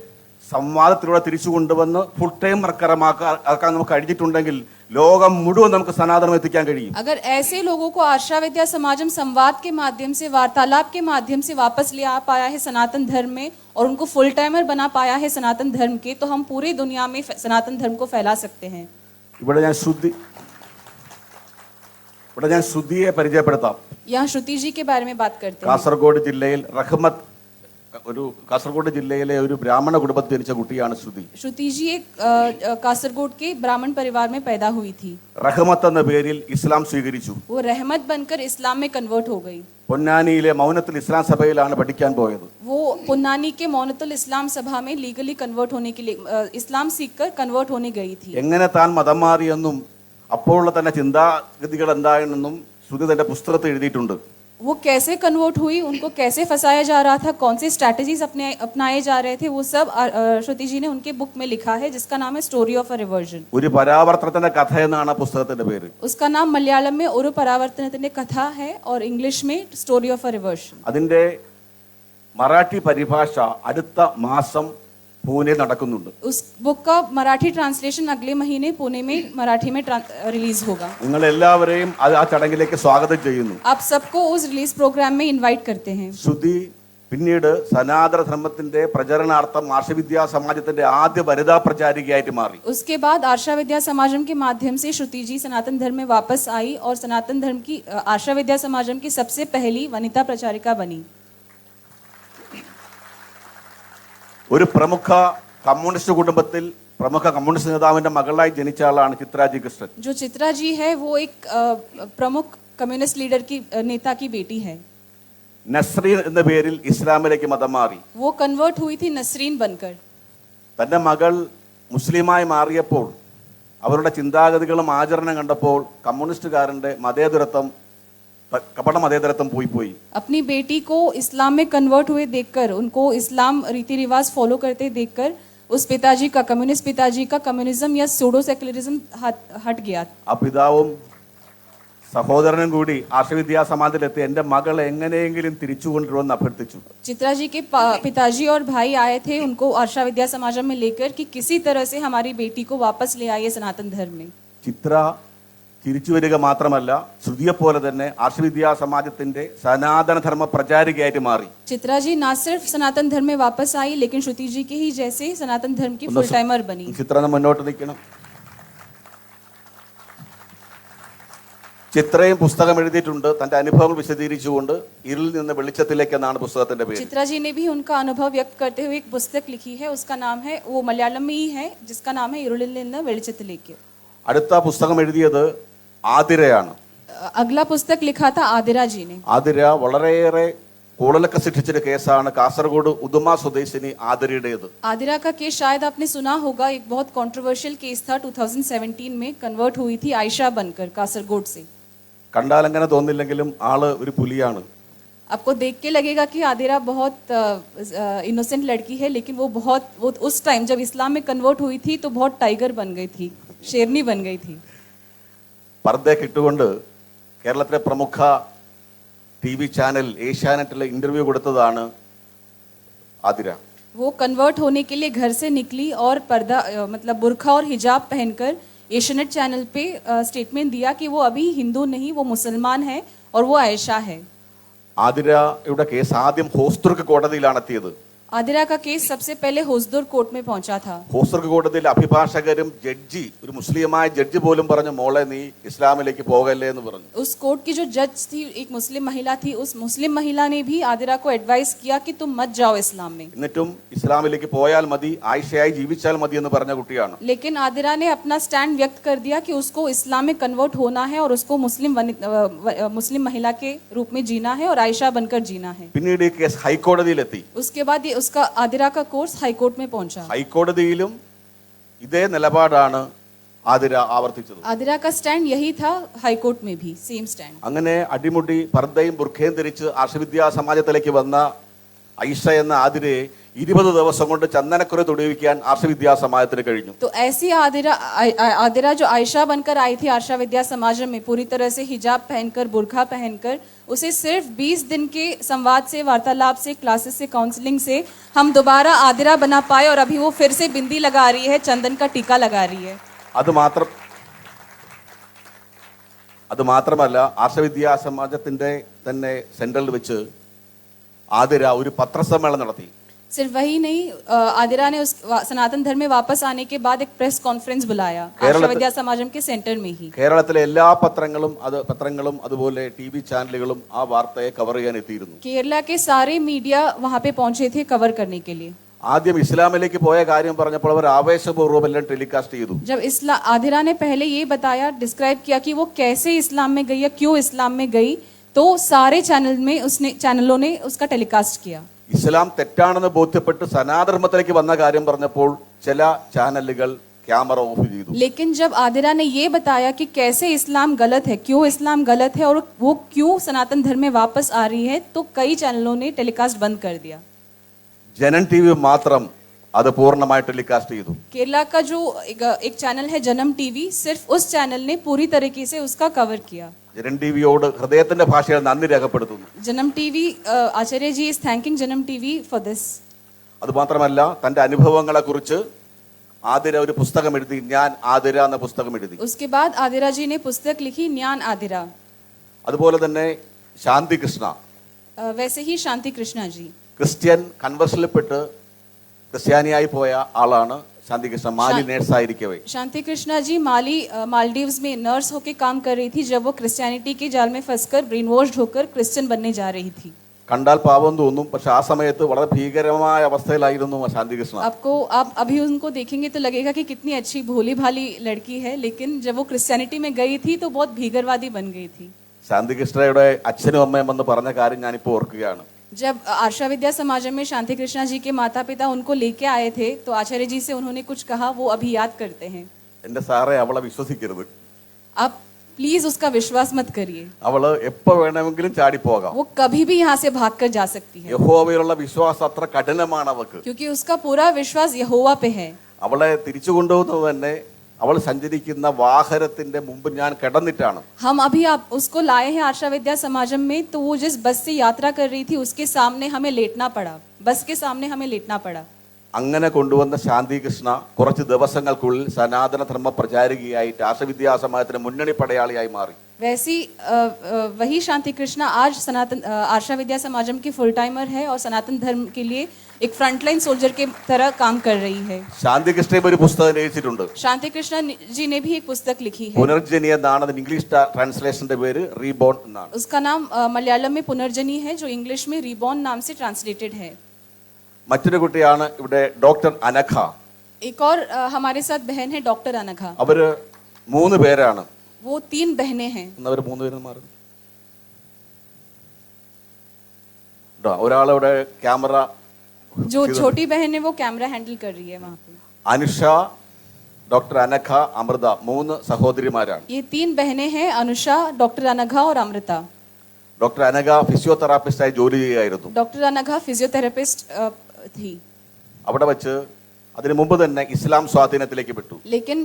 സംവാദത്തിലൂടെ തിരിച്ചു കൊണ്ടുവന്ന് ഫുൾ ടൈം വർക്കറമാക്കാൻ നമുക്ക് കഴിഞ്ഞിട്ടുണ്ടെങ്കിൽ ലോകം മുഴുവൻ നമുക്ക് സനാതനം എത്തിക്കാൻ കഴിയും. अगर ऐसे लोगों को आशा विद्या समाजम संवाद के माध्यम से, वार्तालाप के माध्यम से वापस ले आ पाया है सनातन धर्म में और उनको फुल टाइमर बना पाया है सनातन धर्म के, तो हम पूरी दुनिया में सनातन धर्म को फैला सकते हैं. ഇവിടെ ഞാൻ ശ്രുതിയെ പരിചയപ്പെടുത്താം. यहाँ श्रुति जी के बारे में बात करते हैं. കാസർഗോഡ് ജില്ലയിൽ കാസർഗോഡ് ജില്ലയിലെ ഒരു ബ്രാഹ്മണ കുടുംബത്തിൽ ജനിച്ച കുട്ടിയാണ് ശ്രുതി. श्रुति जी एक कासरगोड के ब्राह्मण परिवार में पैदा हुई थी. റഹ്മത്ത് എന്ന പേരിൽ ഇസ്ലാം സ്വീകരിച്ചു. वो रहमत बनकर इस्लाम में कन्वर्ट हो गई. പൊന്നാനിയിലെ മൗനത്തുൽ ഇസ്ലാം സഭയിലാണ് പഠിക്കാൻ പോയത്. वो पुन्नानी के मौनतुल इस्लाम सभा में लीगली कन्वर्ट होने के लिए इस्लाम सीखकर कन्वर्ट होने गई थी. എങ്ങനെ താൻ മതം മാറിയെന്നും അപ്പോഴുള്ള തന്നെ ചിന്താഗതികൾ എന്താണെന്നും ശ്രുതി തന്റെ പുസ്തകത്തിൽ എഴുതിയിട്ടുണ്ട്. वो कैसे कन्वर्ट हुई, उनको कैसे फंसाया जा रहा था, कौन से स्ट्रैटेजीज अपनाए जा रहे थे, वो सब श्रुति जी ने उनके बुक में लिखा है, जिसका नाम है स्टोरी ऑफ अ रिवर्जन. ഒരു പരാവർത്തനത്തിന്റെ കഥ എന്നാണ് പുസ്തകത്തിന്റെ പേര്. उसका नाम मलयालम में ഒരു പരാവർത്തനത്തിന്റെ കഥ है और इंग्लिश में स्टोरी ऑफ अ रिवर्जन. അതിന്റെ മറാഠി പരിഭാഷ അടുത്ത മാസം പൂനെ നടക്കുന്നുണ്ട്. उस बुक का मराठी ट्रांसलेशन अगले महीने पुणे में मराठी में रिलीज होगा. നിങ്ങൾ എല്ലാവരെയും ആ ചടങ്ങിലേക്ക് സ്വാഗതം ചെയ്യുന്നു. आप सबको उस रिलीज प्रोग्राम में इनवाइट करते हैं. ശ്രുതി പിന്നീട് സനാതന ധർമ്മത്തിന്റെ പ്രചരണാർത്ഥം ആർഷവിദ്യാ സമാജത്തിന്റെ ആദ്യ വനിതാ പ്രചാരികയായിട്ട് മാറി. उसके बाद आशा विद्या समाजम के माध्यम से श्रुति जी सनातन धर्म में वापस आई और सनातन धर्म की आशा विद्या समाजम की सबसे पहली वनिता प्रचारिका बनी. ഒരു പ്രമുഖ കമ്മ്യൂണിസ്റ്റ് കുടുംബത്തിൽ പ്രമുഖ കമ്മ്യൂണിസ്റ്റ് നേതാവിന്റെ മകളായി ജനിച്ച ആളാണ് ചിത്രാജി കൃഷ്ണൻ. जो चित्रा जी है वो एक प्रमुख कम्युनिस्ट लीडर की नेता की बेटी है. നസ്രീൻ എന്ന പേരിൽ ഇസ്ലാമിലേക്ക് മതം മാറി. वो कन्वर्ट हुई थी नसरीन बनकर. തന്റെ മകൾ മുസ്ലിമായി മാറിയപ്പോൾ അവരുടെ ചിന്താഗതികളും ആചരണം കണ്ടപ്പോൾ കമ്മ്യൂണിസ്റ്റുകാരന്റെ കപട മതേതരത്വം പോയി. अपनी बेटी को इस्लाम में कन्वर्ट हुए देखकर, उनको इस्लाम रीति रिवाज फॉलो करते देखकर उस पिताजी का, कम्युनिस्ट पिताजी का कम्युनिज्म या सूडो सेक्युलरिज्म हट गया. ആ പിതാവും സഹോദരനും കൂടി ആർഷവിദ്യാ സമാജത്തിലെത്തി എന്റെ മകളെ എങ്ങനെയെങ്കിലും തിരിച്ചു കൊണ്ടുവരുമെന്ന് അഭ്യർത്ഥിച്ചു. चित्रा जी के पिताजी और भाई आए थे उनको आशा विद्या समाजम में लेकर कि किसी तरह से हमारी बेटी को वापस ले आइए सनातन धर्म में. ചിത്ര തിരിച്ചു വരിക മാത്രമല്ല, ശ്രുതിയെ പോലെ തന്നെ ആർഷവിദ്യാ സമാജത്തിന്റെ സനാതന ധർമ്മ പ്രചാരികയായിട്ട് മാറി. चित्रा जी ना सिर्फ सनातन धर्म में वापस आई लेकिन श्रुति जी के ही जैसे सनातन धर्म की फुल टाइमर बनी. ചിത്ര മുന്നോട്ട് നിൽക്കണം. ചിത്രയും പുസ്തകം എഴുതിയിട്ടുണ്ട് തന്റെ അനുഭവങ്ങൾ വിശദീകരിച്ചുകൊണ്ട്. ഇരുളിൽ നിന്ന് വെളിച്ചത്തിലേക്ക് എന്നാണ് പുസ്തകത്തിന്റെ പേര്. चित्रा जी ने भी उनका अनुभव व्यक्त करते हुए एक पुस्तक लिखी है, उसका नाम है, वो मलयालम में ही है, जिसका नाम है ഇരുളിൽ നിന്ന് വെളിച്ചത്തിലേക്ക്. അടുത്ത പുസ്തകം എഴുതിയത് ആതിരയാണ്. अगला पुस्तक लिखा था आदिरा जी ने. ആതിര വളരെയേറെ കൂടലൊക്കെ സൃഷ്ടിച്ചൊരു കേസാണ് കാസർഗോഡ് ഉദുമ സ്വദേശിനി ആതിരയുടേത്. आदिरा का केस शायद आपने सुना होगा, एक बहुत कंट्रोवर्शियल केस था. 2017 में कन्वर्ट हुई थी आयशा बनकर कासरगोड से. കണ്ടാൽ അങ്ങനെ തോന്നില്ലെങ്കിലും ആള് ഒരു പുലിയാണ്. आपको देख के लगेगा कि आदिरा बहुत इनोसेंट लड़की है, लेकिन वो उस टाइम जब इस्लाम में कन्वर्ट हुई थी तो बहुत टाइगर बन गई थी, शेरनी बन गई थी. പർദ്ദയൊക്കെ ഇട്ടുകൊണ്ട് കേരളത്തിലെ പ്രമുഖ TV ചാനൽ ഏഷ്യാനെറ്റിലെ ഇന്റർവ്യൂ കൊടുത്തതാണ് ആതിര. वो कन्वर्ट होने के लिए घर से निकली और पर्दा मतलब बुर्खा और हिजाब पहनकर एशियानेट चैनल पे स्टेटमेंट दिया कि वो अभी हिंदू नहीं, वो मुसलमान है और वो आयशा है. ആതിരയുടെ കേസ് ആദ്യം ഹോസ്ദുർഗ് കോടതിയിലാണ് എത്തിയത്. आदिरा का केस सबसे पहले होसदुर्ग कोर्ट में पहुंचा था. ഹോസ്ദുർഗ് കോടതിയിലെ അഭിഭാഷകരും ജഡ്ജി, ഒരു മുസ്ലിമായ ജഡ്ജി പോലും പറഞ്ഞു, മോളെ നീ ഇസ്ലാമിലേക്ക് പോകല്ലേ എന്ന് പറഞ്ഞു. उस कोर्ट की जो जज थी एक मुस्लिम महिला थी, उस मुस्लिम महिला ने भी आदिरा को एडवाइस किया कि तुम मत जाओ इस्लाम में. എന്നിട്ടും ഇസ്ലാമിലേക്ക് പോയാൽ മതി, ആയിഷയായി ജീവിച്ചാൽ മതി എന്ന് പറഞ്ഞ കുട്ടിയാണ്. लेकिन आदिरा ने अपना स्टैंड व्यक्त कर दिया कि उसको इस्लाम में कन्वर्ट होना है और उसको मुस्लिम महिला के रूप में जीना है और आयशा बनकर जीना है. പിന്നീട് ഈ കേസ് ഹൈക്കോടതിയിലെത്തി. उसके बाद ये उसका आदिरा का कोर्स हाई कोर्ट में पहुंचा. ഹൈക്കോടതിയിലും ഇതേ നിലപാടാണ് ആതിര ആവർത്തിച്ചത്. आदिरा का स्टैंड यही था, हाई कोर्ट में भी सेम स्टैंड. അങ്ങനെ അടിമുടി പർദ്ദയും ബുർഖയും ധരിച്ച് ആർഷവിദ്യാ സമാജത്തിലേക്ക് വന്ന ഐഷ എന്ന ആതിരയെ 20 ദിവസം കൊണ്ട് ചന്ദനക്കുര തൊടുവിക്കാൻ ആർഷവിദ്യാ സമാജത്തിന് കഴിഞ്ഞു. तो ऐसी आदिरा जो आयशा बनकर आई थी आर्षा विद्या समाज में, पूरी तरह से हिजाब पहनकर, बुर्खा पहनकर, उसे सिर्फ 20 दिन के संवाद से, वार्तालाप से, क्लासेस से, काउंसलिंग से हम दोबारा आदिरा बना पाए और अभी वो फिर से बिंदी लगा रही है, चंदन का टीका लगा रही है. അത് മാത്രമല്ല ആർഷവിദ്യാ സമാജത്തിന്റെ തന്നെ സെന്ററിൽ വെച്ച് ആതിര ഒരു പത്രസമ്മേളനം നടത്തി. सिर्फ वही नहीं, आदिरा ने उस सनातन धर्म में वापस आने के बाद एक प्रेस कॉन्फ्रेंस बुलाया आर्षा विद्या समाजम के सेंटर में ही. കേരളത്തിലെ എല്ലാ പത്രങ്ങളും അതുപോലെ ടി.വി. ചാനലുകളും ആ വാർത്തയെ കവർ ചെയ്യാൻ എത്തിയിരുന്നു. केरला के सारे मीडिया वहां पे पहुंचे थे कवर करने के लिए. ആദ്യം ഇസ്ലാമിലേക്ക് പോയ കാര്യം പറഞ്ഞപ്പോൾ അവർ ആവേശപൂർവ്വം എല്ലാം ടെലികാസ്റ്റ് ചെയ്തു. जब आदिरा ने पहले ये बताया, डिस्क्राइब किया कि वो कैसे इस्लाम में गई या क्यों इस्लाम में गई, तो सारे चैनलों ने उसका टेलीकास्ट किया. ഇസ്ലാം തെറ്റാണെന്ന് ബോധ്യപ്പെട്ട് സനാതനധർമ്മത്തിലേക്ക് വന്ന കാര്യം പറഞ്ഞപ്പോൾ ചില ചാനലുകൾ ക്യാമറ ഓഫ് ചെയ്തു. लेकिन जब आदिरा ने ये बताया कि कैसे इस्लाम गलत है, क्यों इस्लाम गलत है और वो क्यों सनातन धर्म में वापस आ रही है, तो कई चैनलों ने टेलीकास्ट बंद कर दिया. ജനം ടിവി മാത്രം അത് പൂർണ്ണമായി ടെലികാസ്റ്റ് ചെയ്തു. केरला का जो एक चैनल है जनम टीवी, सिर्फ उस चैनल ने पूरी तरीके से उसका कवर किया. ജനം ടിവിയോട് ഹൃദയത്തിന്റെ ഭാഷയിൽ നന്ദി രേഖപ്പെടുത്തുന്നു. Janam TV, Acharya ji is thanking Janam TV for this. അതുമാത്രമല്ല തന്റെ അനുഭവങ്ങളെ കുറിച്ച് ആതിര ഒരു പുസ്തകം എഴുതി, ഞാൻ ആതിര എന്ന പുസ്തകം എഴുതി. उसके बाद आदिरा जी ने पुस्तक लिखी, न्यान आदिरा. അതുപോലെ തന്നെ ശാന്തി കൃഷ്ണ, वैसे ही शांति कृष्णा जी, ക്രിസ്ത്യൻ കൺവേർഷനിൽപ്പെട്ട് ക്രിസ്ത്യാനിയായി പോയ ആളാണ് ശാന്തി കൃഷ്ണ. മാലി നേഴ്സായിരിക്കവേ शांति कृष्णा जी मालदीव्स में नर्स होकर काम कर रही थी जब वो क्रिश्चियनिटी के जाल में फंसकर ब्रेन वॉश्ड होकर क्रिश्चियन बनने जा रही थी. കണ്ടാൽ പാവം തോന്നും, പക്ഷെ ആ സമയത്ത് വളരെ ഭീകരമായ അവസ്ഥയിലായിരുന്നു ശാന്തി കൃഷ്ണ. आप अभी उनको देखेंगे तो लगेगा कि कितनी अच्छी भोली भाली लड़की है, लेकिन जब वो क्रिश्चियनिटी में गई थी तो बहुत भीगरवादी बन गई थी. ശാന്തി കൃഷ്ണയുടെ അച്ഛനും അമ്മയും എന്ന് പറഞ്ഞ കാര്യം ഞാനിപ്പോൾ ഓർക്കുകയാണ്. जब आर्षा विद्या समाजम में शांति कृष्णा जी के माता पिता उनको लेके आए थे तो आचार्य जी से उन्होंने कुछ कहा, वो अभी याद करते हैं. എന്റെ സാറേ, അവളെ വിശ്വസിക്കരുത്. आप प्लीज उसका विश्वास मत करिए. അവള് എപ്പോ വേണമെങ്കിലും ചാടിപ്പോകാം. वो कभी भी यहाँ से भागकर जा सकती है. യഹോവയിലുള്ള വിശ്വാസം അത്ര കഠിനമാണ് അവൾക്ക്. क्योंकि उसका पूरा विश्वास यहोवा पे है. അവളെ തിരിച്ചു കൊണ്ടുപോകുന്നത് തന്നെ അവൾ സഞ്ചരിക്കുന്ന വാഹനത്തിന്റെ മുമ്പ് ഞാൻ കിടന്നിട്ടാണ്. हम अभी आप उसको लाए हैं आर्षा विद्या समाजम में, तो वो जिस बस से यात्रा कर रही थी उसके सामने हमें लेटना पड़ा, बस के सामने हमें लेटना पड़ा. അങ്ങനെ കൊണ്ടുവന്ന ശാന്തി കൃഷ്ണ കുറച്ച് ദിവസങ്ങൾക്കുള്ളിൽ സനാതന ധർമ്മ പ്രചാരകയായിട്ട് ആർഷവിദ്യാ സമാജത്തിന്റെ മുന്നണി പടയാളിയായി മാറി. वैसी वही शांति कृष्णा आज आर्षा विद्या समाजम की फुल टाइमर है और सनातन धर्म के लिए एक फ्रंटलाइन सोल्जर के तरह काम कर रही है. ശാന്തി കൃഷ്ണയും ഒരു പുസ്തകം രചിച്ചിട്ടുണ്ട്. शांति कृष्णा जी ने भी एक पुस्तक लिखी है. പുനർജനി എന്നാണ് അതിന്റെ ഇംഗ്ലീഷ് ട്രാൻസ്ലേഷന്റെ പേര്, റീബോൺ എന്നാണ്. उसका नाम मलयालम में पुनर्जनी है, जो इंग्लिश में रिबॉर्न नाम से ट्रांसलेटेड है. മറ്റൊരു കുട്ടിയാണ് ഇവിടെ ഡോക്ടർ അനഘ. एक और हमारे साथ बहन है डॉक्टर अनघा. അവര് 3 പേരാണ്. वो 3 बहनें हैं. അവര് 3 പേരും മാറി. ഒരാളവിടെ ക്യാമറ, जो छोटी बहन है वो कैमरा हैंडल कर रही है वहाँ पे. അനുഷ, ഡോക്ടർ അനഘ, അമൃത, 3 സഹോദരിമാരാണ്. ये 3 बहनें हैं, अनुषा, डॉक्टर अनघा और अमृता. ഡോക്ടർ അനഘ ഫിസിയോതെറാപ്പിസ്റ്റായി ജോലി ചെയ്യുകയായിരുന്നു. डॉक्टर अनघा फिजियोथेरेपिस्ट थी. അവിടെ വെച്ച് അതിനു മുമ്പ് തന്നെ ഇസ്ലാം സ്വാധീനത്തിലേക്ക് വിട്ടു. लेकिन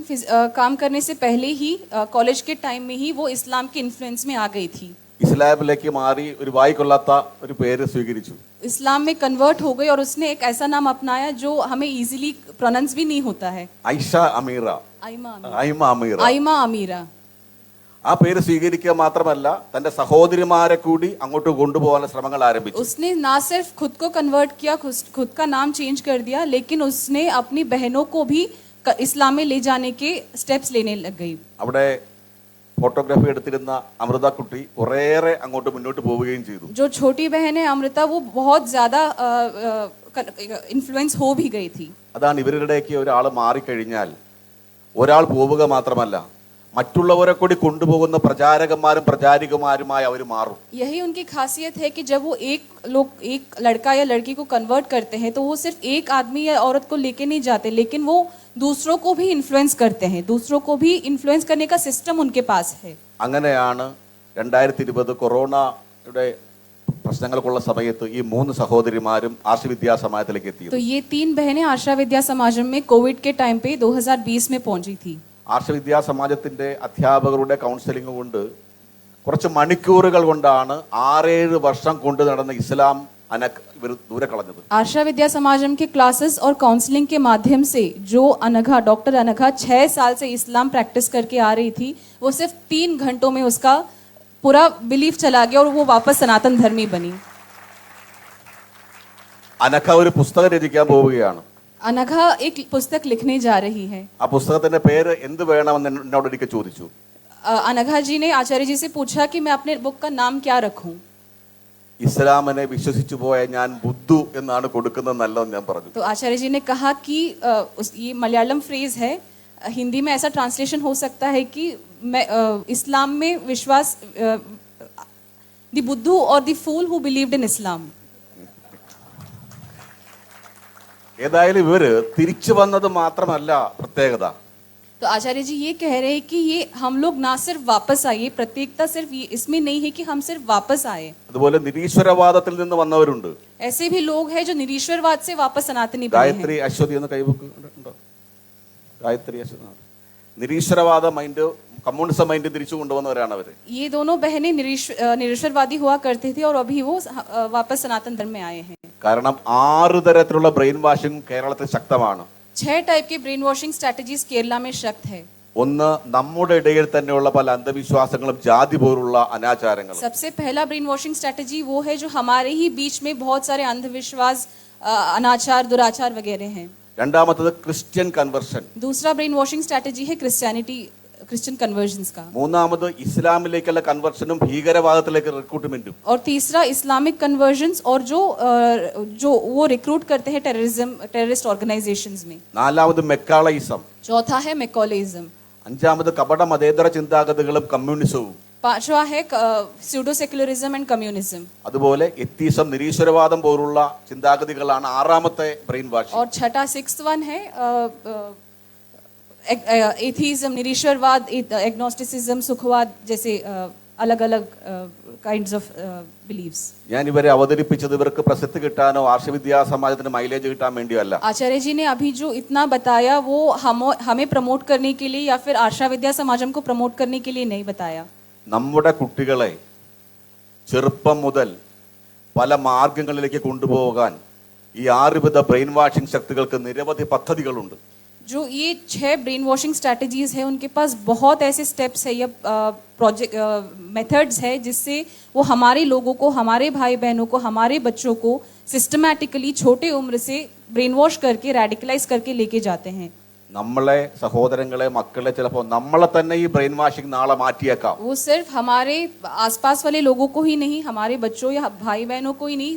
काम करने से पहले ही कॉलेज के टाइम में ही वो इस्लाम के इन्फ्लुएंस में आ गई थी. ഇസ്ലാമിലേക്ക് മാറി ഒരു വായിക്കൊള്ളാത്ത ഒരു പേര് സ്വീകരിച്ചു. इस्लाम में कन्वर्ट हो गई और उसने एक ऐसा नाम अपनाया जो हमें इजीली प्रोनाउंस भी नहीं होता है. ഐഷ അമീറ, आइमा ഐമ അമീറ. आइमा अमीरा. ആ പേര് സ്വീകരിക്കുക മാത്രമല്ല തന്റെ സഹോദരിമാരെ കൂടി അങ്ങോട്ട് കൊണ്ടുപോകാനുള്ള ശ്രമങ്ങൾ ആരംഭിച്ചു. उसने ना सिर्फ खुद को कन्वर्ट किया, खुद का नाम चेंज कर दिया, लेकिन उसने अपनी बहनों को भी इस्लाम में ले जाने के स्टेप्स लेने लग गई. അവിടെ ഫോട്ടോഗ്രാഫി എടുത്തിരുന്ന അമൃത കുട്ടി കുറേയേറെ അങ്ങോട്ട് മുന്നോട്ട് പോവുകയും ചെയ്തു. जो छोटी बहन है अमृता, वो बहुत ज्यादा इन्फ्लुएंस हो भी गई थी. അതാണ് ഇവരുടെയൊക്കെ ഒരാൾ മാറിക്കഴിഞ്ഞാൽ ഒരാൾ പോവുക മാത്രമല്ല മറ്റുള്ളവരെ കൂടി കൊണ്ടുപോകുന്ന പ്രചാരകന്മാരും പ്രചാരികമാരുമായി അവർ മാറും. यही उनकी खासियत है कि जब वो एक लड़का या लड़की को कन्वर्ट करते हैं तो वो सिर्फ एक आदमी या औरत को लेके नहीं जाते, लेकिन वो दूसरों को भी इन्फ्लुएंस करते हैं, दूसरों को भी इन्फ्लुएंस करने का सिस्टम उनके पास है. അങ്ങനെയാണ് 2020 കൊറോണയുടെ പ്രശ്നങ്ങൾക്കുള്ള സമയത്ത് ഈ 3 സഹോദരിമാരും ആർഷവിദ്യാ സമാജത്തിലേക്ക് എത്തിയത്. तो ये 3 बहनें आशा विद्या समाजम में कोविड के टाइम पे 2020 में पहुंची थी. ആർഷവിദ്യാ സമാജത്തിന്റെ അധ്യാപകരുടെ കൗൺസിലിംഗ് കൊണ്ട് കുറച്ച് മണിക്കൂറുകൾ കൊണ്ടാണ് 6-7 വർഷം കൊണ്ട് നടന്ന ഇസ്ലാം ഇവർ ദൂരെ കളഞ്ഞത്. आशा विद्या समाजम के क्लासेस और काउंसलिंग के माध्यम से जो अनघा, डॉक्टर अनघा 6 साल से इस्लाम प्रैक्टिस करके आ रही थी, वो सिर्फ 3 घंटों में उसका पूरा बिलीफ चला गया और वो वापस सनातन धर्मी बनी. അനഘ ഒരു പുസ്തകം രചിക്കാൻ പോവുകയാണ്. अनघा एक पुस्तक लिखने जा रही है. ആ പുസ്തകത്തിന്റെ പേര് എന്ത് വേണമെന്ന് എന്നോട് ഒരിക്കൽ ചോദിച്ചു. अनघा जी ने आचार्य जी से पूछा कि मैं अपने बुक का नाम क्या रखूं. ഇസ്ലാമിനെ വിശ്വസിച്ചു പോയ ഞാൻ ബുദ്ധു എന്നാണ് കൊടുക്കുന്നത് നല്ലതെന്ന് ഞാൻ പറഞ്ഞു. तो आचार्य जी ने कहा कि ये मलयालम फ्रेज है, हिंदी में ऐसा ट्रांसलेशन हो सकता है कि मैं इस्लाम में विश्वास, द बुद्धू और the fool who believed in Islam. ഏതായാലും ഇവര് തിരിച്ചു വന്നത് മാത്രമല്ല പ്രത്യേകത. तो आचार्य जी ये कह रहे हैं कि ये हम लोग ना सिर्फ वापस आए, प्रत्येकता सिर्फ ये इसमें नहीं है कि हम सिर्फ वापस आए. അതുപോലെ നിരീശ്വരവാദത്തിൽ നിന്ന് വന്നവരുണ്ട്. ऐसे भी लोग हैं जो निरीश्वरवाद से वापस सनातनी बने हैं. ഗായത്രി അശ്വതി എന്ന് കൈവക്ക് ഉണ്ടോ? ഗായത്രി അശ്വതി നിരീശ്വരവാദ മൈൻഡ്, കമ്മ്യൂണിസം മൈൻഡ് തിരിച്ചു കൊണ്ടുവന്നവരാണ് അവര്. ये दोनों बहनें निरीश्वरवादी हुआ करती थी और अभी वो वापस सनातन धर्म में आए हैं. കാരണം 6 തരത്തിലുള്ള ബ്രെയിൻ വാഷിംഗ് കേരളത്തിൽ ശക്തമാണ്. 6 टाइप के ब्रेन वॉशिंग स्ट्रैटेजीज केरला में शक्त है. ഒന്ന് നമ്മുടെ ഇടയിൽ തന്നെയുള്ള പല അന്ധവിശ്വാസങ്ങളും ജാതി പോലുള്ള അനാചാരങ്ങളും. सबसे पहला ब्रेन वॉशिंग स्ट्रैटेजी वो है जो हमारे ही बीच में बहुत सारे अंधविश्वास, अनाचार, दुराचार वगैरह हैं. രണ്ടാമത്തത് ക്രിസ്ത്യൻ കൺവേർഷൻ. दूसरा ब्रेन वॉशिंग स्ट्रैटेजी है क्रिश्चियन कन्वर्जन्स का. മൂന്നാമത് ഇസ്ലാമിലേക്കുള്ള കൺവേർഷനും ഭീകരവാദത്തിലേക്ക് റിക്രൂട്ട്മെന്റും. और तीसरा इस्लामिक कन्वर्जन्स और जो वो रिक्रूट करते हैं टेररिस्ट ऑर्गेनाइजेशंस में. നാലാമത് മെക്കാളയിസം. चौथा है मैकोलिज्म. അഞ്ചാമത് കപട മതേതര ചിന്താഗതികളും കമ്മ്യൂണിസവും. पांचवा है स्यूडो सेक्युलरिज्म एंड कम्युनिज्म. അതുപോലെ എത്തീസം, നിരീശ്വരവാദം പോലുള്ള ചിന്താഗതികളാണ് ആറാമത്തെ ബ്രെയിൻ വാഷ്. और छठा 6th वन है एथीज्म, निरीश्वरवाद, एग्नोस्टिसिज्म, सुखवाद जैसे अलग अलग काइंड्स ऑफ बिलीव्स. ഞാൻ ഇവരെ അവതരിപ്പിച്ചത് ഇവർക്ക് പ്രസിദ്ധി കിട്ടാനോ ആർഷവിദ്യാ സമാജത്തിന് മൈലേജ് കിട്ടാൻ വേണ്ടിയോ അല്ല. आचार्य जी ने अभी जो इतना बताया वो हमें प्रमोट करने के लिए या फिर आशा विद्या समाजम को प्रमोट करने के लिए नहीं बताया. നമ്മുടെ കുട്ടികളെ ചെറുപ്പം മുതൽ പല മാർഗങ്ങളിലേക്ക് കൊണ്ടുപോകാൻ ഈ 6 വിധ ബ്രെയിൻ വാഷിംഗ് ശക്തികൾക്ക് നിരവധി പദ്ധതികളുണ്ട്. जो ये 6 ब्रेन वॉशिंग स्ट्रैटेजीज है उनके पास बहुत ऐसे स्टेप्स है या प्रोजेक्ट मेथड्स है जिससे वो हमारे लोगों को, हमारे भाई बहनों को, हमारे बच्चों को सिस्टमैटिकली छोटे उम्र से ब्रेन वॉश करके रेडिकलाइज करके लेके जाते हैं. നമ്മളെ സഹോദരങ്ങളെ, മക്കളെ ചിലപ്പോൾ നമ്മളെ തന്നെ ഈ ബ്രെയിൻ വാഷിംഗ് നാളെ മാറ്റിയേക്കാം. वो सिर्फ हमारे आसपास वाले लोगों को ही नहीं, हमारे बच्चों या भाई बहनों को ही नहीं,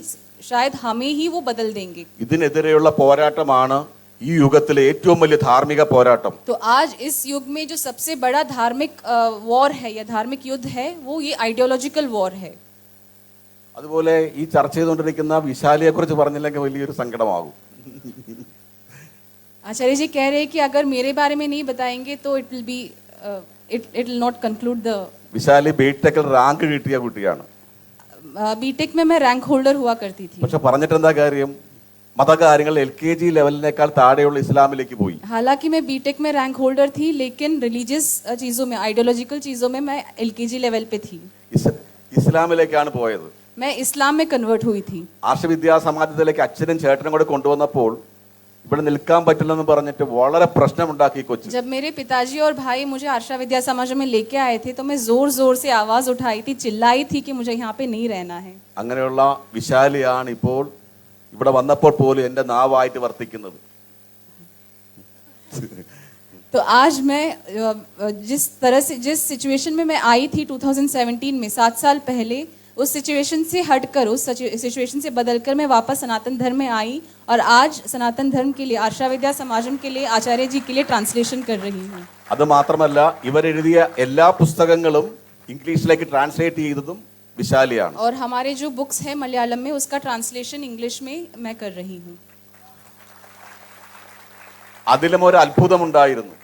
शायद हमें ही वो बदल देंगे. ഇതിനെതിരെയുള്ള പോരാട്ടമാണ് ഈ യുഗത്തിലെ ഏറ്റവും വലിയ ധാർമ്മിക പോരാട്ടം. तो आज इस युग में जो सबसे बड़ा धार्मिक वॉर है या धार्मिक युद्ध है वो ये आइडियोलॉजिकल वॉर है. അതുപോലെ ഈ ചർച്ച ചെയ്തുകൊണ്ടിരിക്കുന്ന വിശാലിയെ കുറിച്ച് പറഞ്ഞില്ലെങ്കിൽ വലിയൊരു സങ്കടമാകും. आचार्य जी कह रहे हैं कि अगर मेरे बारे में नहीं बताएंगे तो it will not conclude the. Vishali ബിടെക്കിൽ റാങ്ക് കിട്ടിയ കുട്ടിയാണ്. बीटेक में मैं रैंक होल्डर हुआ करती थी. പക്ഷെ പറഞ്ഞിട്ട് എന്താ കാര്യം? മതകാര്യങ്ങൾ LKG ലെവലിനേക്കാൾ താഴെയുള്ള ഇസ്ലാമിലേക്ക് പോയി. हालांकि मैं बीटेक में रैंक होल्डर थी लेकिन रिलीजियस चीज़ों में, आइडियोलॉजिकल चीज़ों में मैं LKG लेवल पे थी. ഇസ്ലാമിലേക്കാണ് പോയത്. मैं इस्लाम में कन्वर्ट हुई थी. ആർഷവിദ്യാ സമാജത്തിലേക്ക് അച്ഛനും ചേട്ടനും കൂടെ കൊണ്ടുവന്നപ്പോൾ ഇവിടെ നിൽക്കാൻ പറ്റില്ലെന്ന് പറഞ്ഞിട്ട് വളരെ പ്രശ്നമുണ്ടാക്കി കൊച്ചു. जब मेरे पिताजी और भाई मुझे आशा विद्या समाज में लेके आए थे तो मैं जोर जोर से आवाज उठाई थी, चिल्लाई थी कि मुझे यहाँ पे नहीं रहना है. അങ്ങനെയുള്ള വിശാലിയാണ് ഇപ്പോൾ ഇവിടെ വന്നപ്പോൾ പോലും എന്റെ നാവായിട്ട് വർത്തിക്കുന്നത്. तो आज मैं जिस तरह से, जिस सिचुएशन में मैं आई थी 2017 में, 7 साल पहले, उस सिचुएशन से हटकर, उस सिचुएशन से बदलकर मैं वापस सनातन धर्म में आई और आज सनातन धर्म के लिए, आर्षा विद्या समाजम के लिए, आचार्य जी के लिए ट्रांसलेशन कर रही हूँ. അത് മാത്രമല്ല ഇവരെഴുതിയ എല്ലാ പുസ്തകങ്ങളും ഇംഗ്ലീഷിലേക്ക് ട്രാൻസ്ലേറ്റ് ചെയ്തതും വിശാലിയാണ്. और हमारे जो बुक्स है मलयालम में, उसका ट्रांसलेशन इंग्लिश में मैं कर रही हूँ. അതിലും ഒരു അത്ഭുതമുണ്ടായിരുന്നു.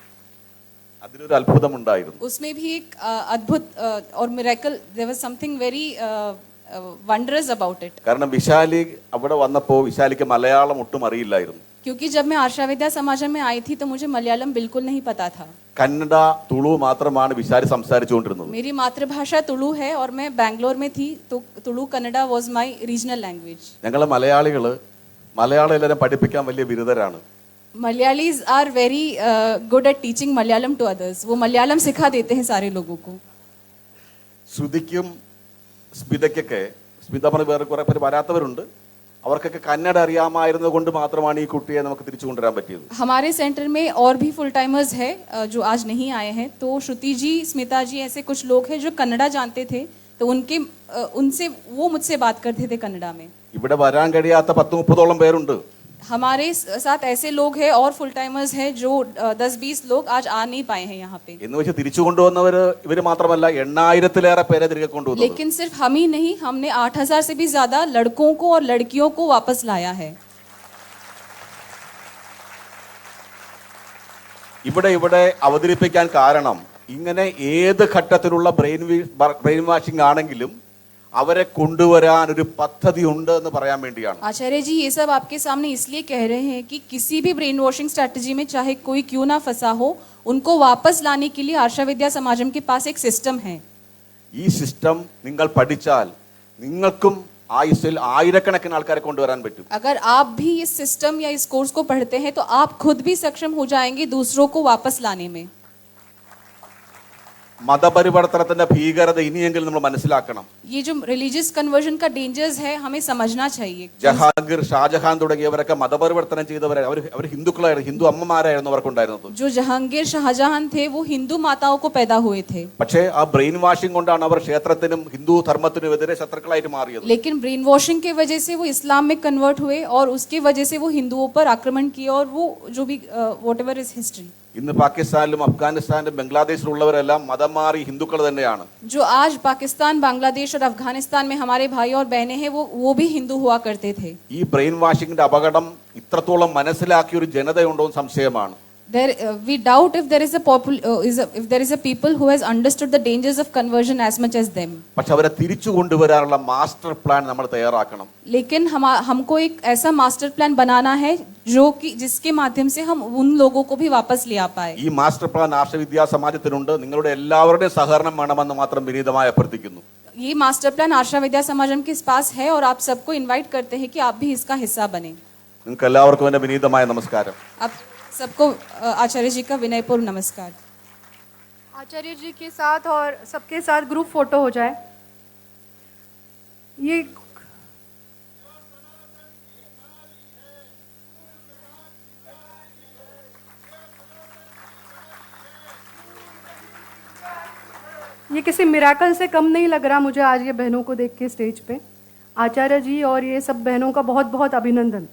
അതിലൊരു അത്ഭുതമുണ്ടായിരുന്നു. उसमें भी एक अद्भुत और miracle, there was something very wondrous about it. കാരണം വിശാലി അവിടെ വന്നപ്പോൾ വിശാലിക്ക് മലയാളം ഒട്ടും അറിയില്ലായിരുന്നു. क्योंकि जब मैं आर्षा विद्या समाजम में आई थी तो मुझे मलयालम बिल्कुल नहीं पता था. കന്നഡ തുളു മാത്രമാണ് വിശാലി സംസാരിച്ചുകൊണ്ടിരുന്നത്. मेरी मातृभाषा तुलु है और मैं बैंगलोर में थी तो Tulu Kannada was my regional language. ഞങ്ങളെ മലയാളികൾ മലയാളം എല്ലാവരും പഠിപ്പിക്കാൻ വലിയ ബിരുദരാണ്. Malayalis are very good at teaching Malayalam to others. वो मलयालम सिखा देते हैं सारे लोगों को. ശ്രുതിക്കും സ്മിതയ്ക്കൊക്കെ, സ്മിത പറഞ്ഞ വേറെ കുറെ പേര് വരാത്തവരുണ്ട്, അവർക്കൊക്കെ കന്നഡ അറിയാമായിരുന്നത് കൊണ്ട് മാത്രമാണ് ഈ കുട്ടിയെ നമുക്ക് തിരിച്ചു കൊണ്ടുവരാൻ പറ്റിയത്. हमारे सेंटर में और भी फुल टाइमर्स है जो आज नहीं आए हैं. तो श्रुति जी, स्मिता जी, ऐसे कुछ लोग हैं जो कन्नड़ा जानते थे, तो उनसे वो मुझसे बात करते थे कन्नड़ा में. ഇവിടെ വരാൻ കഴിയാത്ത 10-30 പേരുണ്ട്. हमारे साथ ऐसे लोग हैं और फुल टाइमर्स हैं जो 10-20 लोग आज आ नहीं पाए हैं यहाँ पे. എന്ന് വെച്ച് തിരിച്ചു കൊണ്ടുവന്നവർ ഇവര് മാത്രമല്ല, 8000-ലേറെ പേരെ തിരികെ കൊണ്ടുവന്നു. लेकिन सिर्फ हम ही नहीं, हमने 8000 से भी ज्यादा लड़कों को और लड़कियों को वापस लाया है. ഇവിടെ അവതരിപ്പിക്കാൻ കാരണം ഇങ്ങനെ ഏത് ഘട്ടത്തിലുള്ള ബ്രെയിൻ വാഷിംഗ് ആണെങ്കിലും അവരെ കൊണ്ടുവരാൻ ഒരു പദ്ധതി ഉണ്ട് എന്ന് പറയാൻ വേണ്ടിയാണ്. आचार्य जी ये सब आपके सामने इसलिए कह रहे हैं कि किसी भी ब्रेन वॉशिंग स्ट्रैटेजी में चाहे कोई क्यों ना फंसा हो, उनको वापस लाने के लिए आर्षा विद्या समाजम के पास एक सिस्टम है. ഈ സിസ്റ്റം നിങ്ങൾ പഠിച്ചാൽ നിങ്ങൾക്കും ആയുസ്സിൽ ആയിരക്കണക്കിന് ആൾക്കാരെ കൊണ്ടുവരാൻ പറ്റും. अगर आप भी इस सिस्टम या इस कोर्स को पढ़ते हैं तो आप खुद भी सक्षम हो जाएंगे दूसरों को वापस लाने में. മതപരിവർത്തനത്തിന്റെ ഭീകരത ഇനിയെങ്കിലും നമ്മൾ മനസ്സിലാക്കണം. ये जो रिलीजियस कन्वर्जन का डेंजर्स है हमें समझना चाहिए. ജഹാംഗീർ, ഷാജഹാൻ തുടങ്ങിയവരൊക്കെ മതപരിവർത്തനം ചെയ്തവരെ അവർ ഹിന്ദുക്കളായിരുന്നു, ഹിന്ദു അമ്മമാരായിരുന്നു അവർക്കുണ്ടായിരുന്നത്. जो जहांगीर, शाहजहां थे वो हिंदू माताओं को पैदा हुए थे. പക്ഷേ ആ ബ്രെയിൻ വാഷിംഗ് കൊണ്ടാണ് അവർ ക്ഷേത്രത്തിനും ഹിന്ദു ധർമ്മത്തിനും എതിരെ ശത്രുക്കളായിട്ട് മാറിയത്. लेकिन ब्रेन वॉशिंग के वजह से वो इस्लाम में कन्वर्ट हुए और उसके वजह से वो हिंदुओं पर आक्रमण किए और वो जो भी व्हाटएवर इज हिस्ट्री. ഇന്ന് പാകിസ്ഥാനിലും അഫ്ഗാനിസ്ഥാനിലും ബംഗ്ലാദേശിലുള്ളവരെല്ലാം മതം മാറി ഹിന്ദുക്കൾ തന്നെയാണ്. जो आज पाकिस्तान, बांग्लादेश और अफगानिस्तान में हमारे भाई और बहनें हैं वो भी हिंदू हुआ करते थे. ഈ ബ്രെയിൻ വാഷിംഗിന്റെ അപകടം ഇത്രത്തോളം മനസ്സിലാക്കിയ ഒരു ജനതയുണ്ടോ എന്ന് സംശയമാണ്. We doubt if there is a people who has understood the dangers of conversion as much as them. പക്ഷെ അവരെ തിരിച്ചു കൊണ്ടുവരാനുള്ള മാസ്റ്റർ പ്ലാൻ നമ്മൾ തയ്യാറാക്കണം. लेकिन हमको एक ऐसा मास्टर प्लान बनाना है जो कि जिसके माध्यम से हम उन लोगों को भी वापस ले आ पाए. ഈ മാസ്റ്റർ പ്ലാൻ ആർഷ വിദ്യാ സമാജത്തിനുണ്ട്. നിങ്ങളുടെ എല്ലാവരുടെയും സഹകരണം വേണമെന്ന് മാത്രം വിനീതമായി അഭ്യർത്ഥിക്കുന്നു. ये मास्टर प्लान आर्षा विद्या समाजम के पास है और आप सबको इनवाइट करते हैं कि आप भी इसका हिस्सा बने. നിങ്ങൾക്ക് എല്ലാവർക്കും എൻ്റെ വിനീതമായ നമസ്കാരം. आप सबको आचार्य जी का विनयपूर्ण नमस्कार. आचार्य जी के साथ और सबके साथ ग्रुप फोटो हो जाए. ये किसी मिराकल से कम नहीं लग रहा मुझे आज ये बहनों को देख के स्टेज पे. आचार्य जी और ये सब बहनों का बहुत बहुत अभिनंदन.